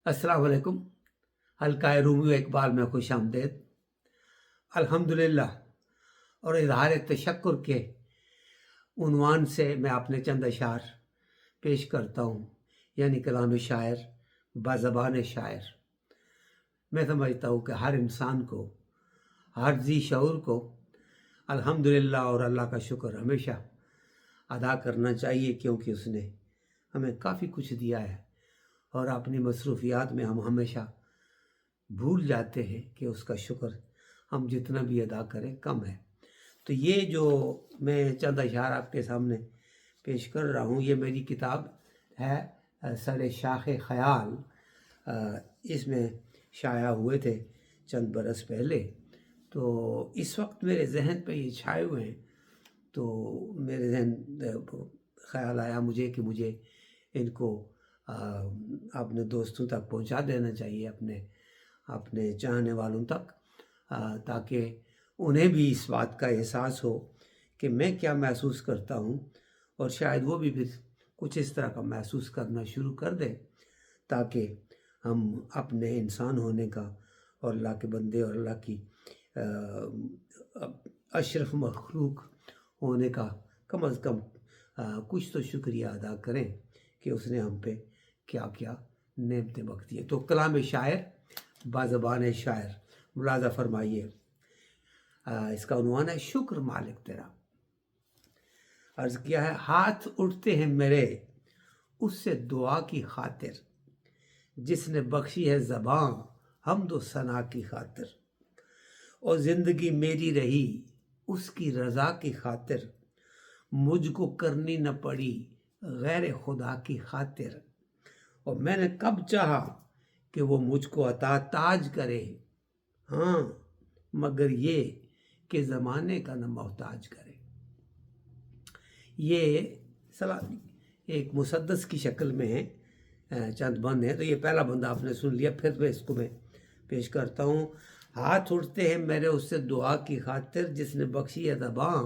अस्सलाम वालेकुम। हल्का रूमी इकबाल में खुश आमदेद। अल्हम्दुलिल्लाह और इजहार तशक्कुर के उन्वान से मैं अपने चंद अशार पेश करता हूँ, यानी कलाम शायर बाज़बान शायर। मैं समझता हूँ कि हर इंसान को, हर जी शऊर को अल्हम्दुलिल्लाह और अल्लाह का शुक्र हमेशा अदा करना चाहिए, क्योंकि उसने हमें काफ़ी कुछ दिया है और अपनी मसरूफियात में हम हमेशा भूल जाते हैं कि उसका शुक्र हम जितना भी अदा करें कम है। तो ये जो मैं चंद अशार आपके सामने पेश कर रहा हूँ, ये मेरी किताब है सर शाख ख़याल। इसमें शाया हुए थे चंद बरस पहले। तो इस वक्त मेरे जहन पे ये छाए हुए हैं, तो मेरे जहन ख्याल आया मुझे कि मुझे इनको अपने दोस्तों तक पहुंचा देना चाहिए, अपने चाहने वालों तक, ताकि उन्हें भी इस बात का एहसास हो कि मैं क्या महसूस करता हूं, और शायद वो भी फिर कुछ इस तरह का महसूस करना शुरू कर दे, ताकि हम अपने इंसान होने का और अल्लाह के बंदे और अल्लाह की अशरफ मखलूक होने का कम अज़ कम कुछ तो शुक्रिया अदा करें कि उसने हम पे क्या क्या नेमतें बख्शी है। तो कलाम शायर बाज़बान शायर, मुलाज़ा फरमाइए। इसका उन्वान है शुक्र मालिक तेरा। अर्ज़ किया है, हाथ उठते हैं मेरे उससे दुआ की खातिर, जिसने बख्शी है ज़बां हम्द व सना की खातिर, और ज़िंदगी मेरी रही उसकी रज़ा की खातिर, मुझको करनी न पड़ी गैर खुदा की खातिर, और मैंने कब चाहा कि वो मुझको अता ताज करे, हाँ मगर ये कि ज़माने का न मोहताज करे। ये सलाम एक मुसद्दस की शक्ल में है, चंद बंद है। तो ये पहला बंदा आपने सुन लिया, फिर इसको मैं पेश करता हूँ। हाथ उठते हैं मेरे उससे दुआ की खातिर, जिसने बख्शी है ज़बां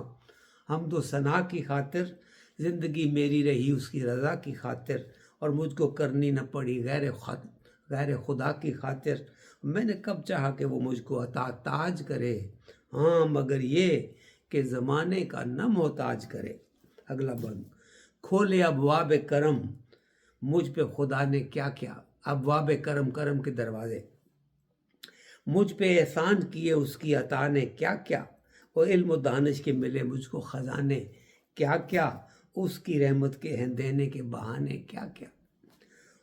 हम्द व सना की खातिर, ज़िंदगी मेरी रही उसकी रज़ा की खातिर, और मुझको करनी न पड़ी गैर खुदा की खातिर। मैंने कब चाहा कि वो मुझको अता ताज करे, हाँ मगर ये कि ज़माने का न मोहताज करे। अगला बंद, खोले अबवाब करम मुझ पे खुदा ने क्या क्या, अबवाब करम, करम के दरवाजे, मुझ पे एहसान किए उसकी अता ने क्या क्या, और इल्म दानिश के मिले मुझको ख़जाने क्या क्या, उसकी रहमत के हैं देने के बहाने क्या क्या,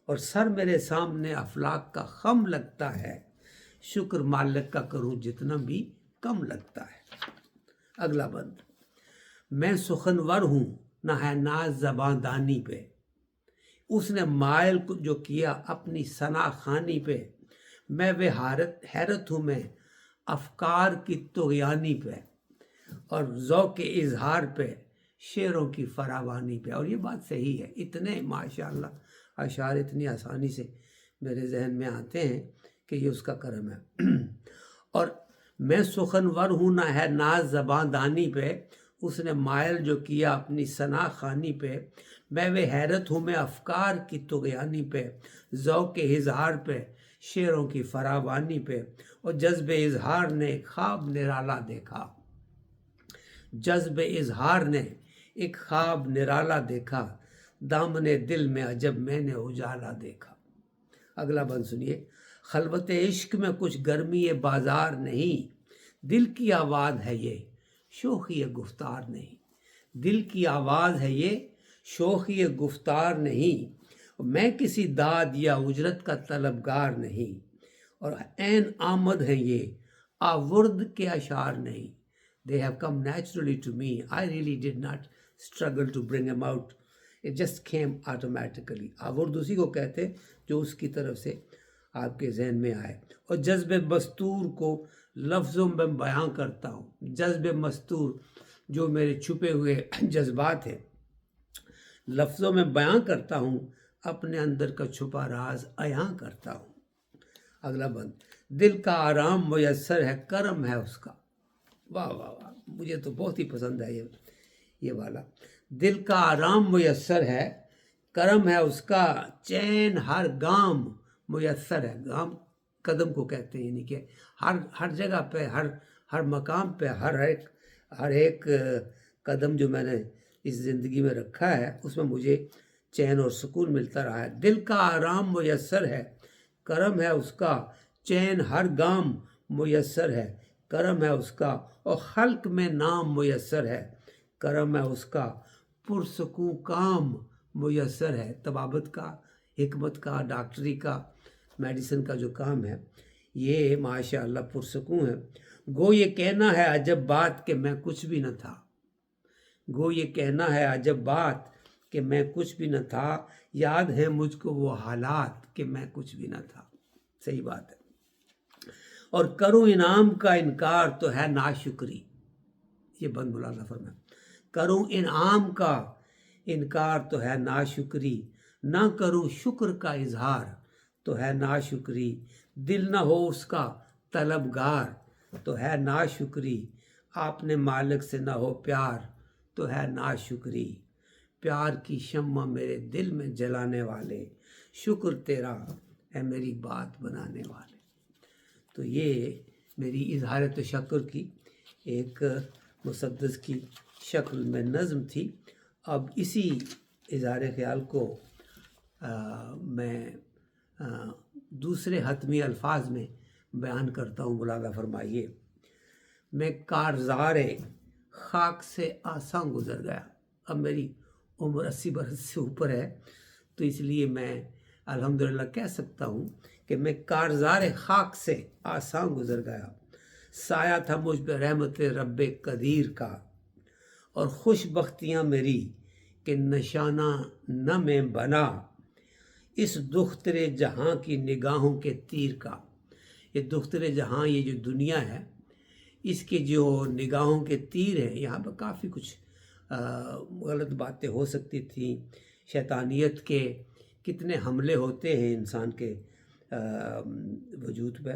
और सर मेरे सामने अफलाक का खम लगता है, शुक्र मालिक का करूं जितना भी कम लगता है। अगला बंद, मैं सुखनवर हूं ना है नाज ज़बां दानी पे, उसने मायल जो किया अपनी सना खानी पे, मैं वे हैरत हूँ मैं अफकार की तुग़यानी पे, और ज़ौक़ इजहार पे शेरों की फरावानी पे। और ये बात सही है, इतने माशाअल्लाह अशार इतनी आसानी से मेरे जहन में आते हैं कि ये उसका करम है। और मैं सुखनवर हूँ ना है नाज ज़बां दानी पे, उसने मायल जो किया अपनी सना खानी पे, मैं वे हैरत हूँ मैं अफकार की तुग़यानी पे, ज़ौक़ इजहार पे शेरों की फरावानी पे, और जज्ब इजहार ने ख्वाब निराला देखा, जज्ब इजहार ने एक ख्वाब निराला देखा, दामने दिल में अजब मैंने उजाला देखा। अगला बंद सुनिए, खलवत इश्क में कुछ गर्मी ये बाजार नहीं, दिल की आवाज़ है ये शोखी गुफ्तार नहीं, दिल की आवाज़ है ये शोखी गुफ्तार नहीं, मैं किसी दाद या उजरत का तलबगार नहीं, और ऐन आमद है ये आवुर्द के अशार नहीं। They have come naturally to me. I really did not struggle to bring them out. It just came automatically. आवुर्द उसी को कहते जो उसकी तरफ से आपके जहन में आए। और जज्ब मस्तूर को लफ्ज़ों में बयां करता हूँ, जज्ब मस्तूर जो मेरे छुपे हुए जज्बात हैं लफ्ज़ों में बयां करता हूँ, अपने अंदर का छुपा राज अयां करता हूँ। अगला बंद, दिल का आराम मुयस्सर है करम है उसका। वाह वाह वाह, मुझे तो बहुत ही पसंद है ये वाला। दिल का आराम मुयस्सर है करम है उसका, चैन हर गाम میسر ہے. گام قدم کو کہتے ہیں، یعنی کہ ہر جگہ پہ، ہر مقام پہ، ہر ایک قدم جو میں نے اس زندگی میں رکھا ہے اس میں مجھے چین اور سکون ملتا رہا ہے. دل کا آرام میسر ہے، کرم ہے اس کا، چین ہر گام میسر ہے، کرم ہے اس کا، اور خلق میں نام میسر ہے، کرم ہے اس کا، پرسکون کام میسر ہے. طبابت کا، حکمت کا، ڈاکٹری کا، میڈیسن کا جو کام ہے یہ ماشاء اللہ پرسکون ہے. گو یہ کہنا ہے عجب بات کہ میں کچھ بھی نہ تھا، گو یہ کہنا ہے عجب بات کہ میں کچھ بھی نہ تھا، یاد ہے مجھ کو وہ حالات کہ میں کچھ بھی نہ تھا. صحیح بات ہے. اور کروں انعام کا انکار تو ہے ناشکری. یہ بند مولانا فرمایا، کروں انعام کا انکار تو ہے ناشکری، نہ کروں شکر کا اظہار تو ہے ناشکری، دل نہ ہو اس کا طلبگار تو ہے ناشکری، آپ نے مالک سے نہ ہو پیار تو ہے ناشکری، پیار کی شمع میرے دل میں جلانے والے، شکر تیرا ہے میری بات بنانے والے. تو یہ میری اظہار تشکر کی ایک مسدس کی شکل میں نظم تھی. اب اسی اظہار خیال کو میں دوسرے حتمی الفاظ میں بیان کرتا ہوں. ملاحظہ فرمائیے، میں کارزار خاک سے آسان گزر گیا. اب میری عمر 80 برس سے اوپر ہے تو اس لیے میں الحمدللہ کہہ سکتا ہوں کہ میں کارزار خاک سے آسان گزر گیا، سایہ تھا مجھ پہ رحمت رب قدیر کا، اور خوش بختیاں میری کہ نشانہ نہ میں بنا اس دختر جہاں کی نگاہوں کے تیر کا. یہ دختر جہاں، یہ جو دنیا ہے، اس کے جو نگاہوں کے تیر ہیں، یہاں پہ کافی کچھ غلط باتیں ہو سکتی تھیں. شیطانیت کے کتنے حملے ہوتے ہیں انسان کے وجود پہ،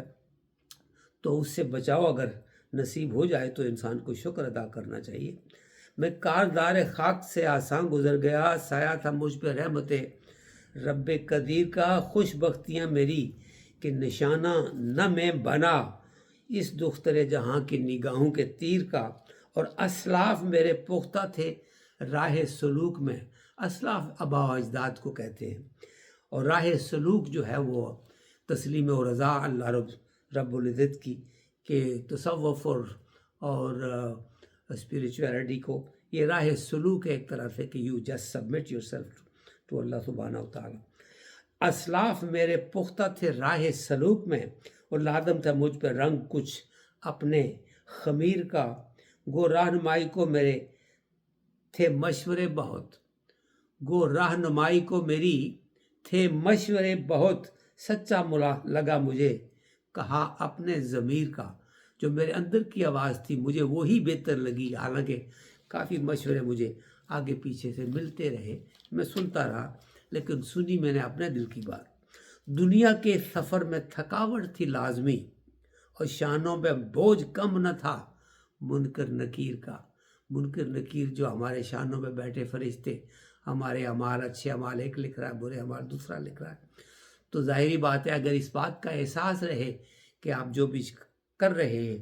تو اس سے بچاؤ اگر نصیب ہو جائے تو انسان کو شکر ادا کرنا چاہیے. میں کاردار خاک سے آسان گزر گیا، سایہ تھا مجھ پہ رحمت رب قدیر کا، خوش بختیاں میری کہ نشانہ نہ میں بنا اس دختر جہاں کی نگاہوں کے تیر کا، اور اسلاف میرے پختہ تھے راہ سلوک میں. اسلاف آبا و اجداد کو کہتے ہیں، اور راہ سلوک جو ہے وہ تسلیم و رضا اللہ رب العزت کی، کہ تصوف اور اسپریچویلٹی کو یہ راہ سلوک ہے ایک طرف ہے، کہ you just submit yourself to Allah سبحانہ و تعالیٰ. اسلاف میرے پختہ تھے راہ سلوک میں، اور لازم تھا مجھ پہ رنگ کچھ اپنے خمیر کا، گو رہنمائی کو میرے تھے مشورے بہت، گو رہنمائی کو میری تھے مشورے بہت، سچا ملا لگا مجھے کہا اپنے ضمیر کا. جو میرے اندر کی آواز تھی مجھے وہی بہتر لگی، حالانکہ کافی مشورے مجھے آگے پیچھے سے ملتے رہے، میں سنتا رہا، لیکن سنی میں نے اپنے دل کی بات. دنیا کے سفر میں تھکاوٹ تھی لازمی، اور شانوں پہ بوجھ کم نہ تھا منکر نکیر کا. منکر نکیر جو ہمارے شانوں پہ بیٹھے فرشتے، ہمارے اعمال، اچھے اعمال ایک لکھ رہا ہے، برے اعمال دوسرا لکھ رہا ہے. تو ظاہری بات ہے اگر اس بات کا احساس رہے کہ آپ جو بھی کر رہے ہیں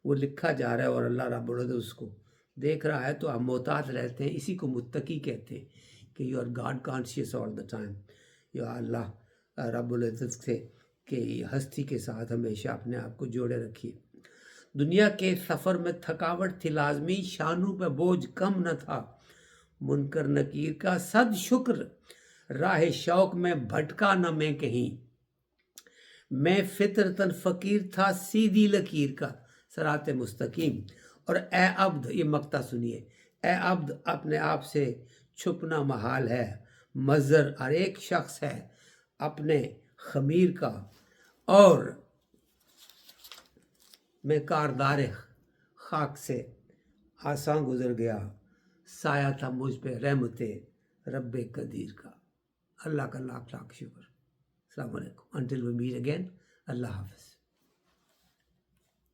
وہ لکھا جا رہا ہے اور اللہ رب العزت اس کو دیکھ رہا ہے، تو آپ محتاط رہتے ہیں. اسی کو متقی کہتے ہیں کہ you are God conscious all the time. یا اللہ رب العزت سے کہ ہستی کے ساتھ ہمیشہ اپنے آپ کو جوڑے رکھیے. دنیا کے سفر میں تھکاوٹ تھی لازمی، شانوں پہ بوجھ کم نہ تھا منکر نکیر کا. صد شکر راہ شوق میں بھٹکا نہ میں کہیں، میں فطرتاً فقیر تھا سیدھی لکیر کا. صراط مستقیم. اور اے عبد، یہ مقطع سنیے، اے عبد اپنے آپ سے چھپنا محال ہے، مظہر ہر ایک شخص ہے اپنے خمیر کا. اور میں کاردار خاک سے آسان گزر گیا، سایہ تھا مجھ پہ رحمت رب قدیر کا. اللہ کا لاکھ لاکھ شکر. السلام علیکم. Until we meet again. Allah حافظ.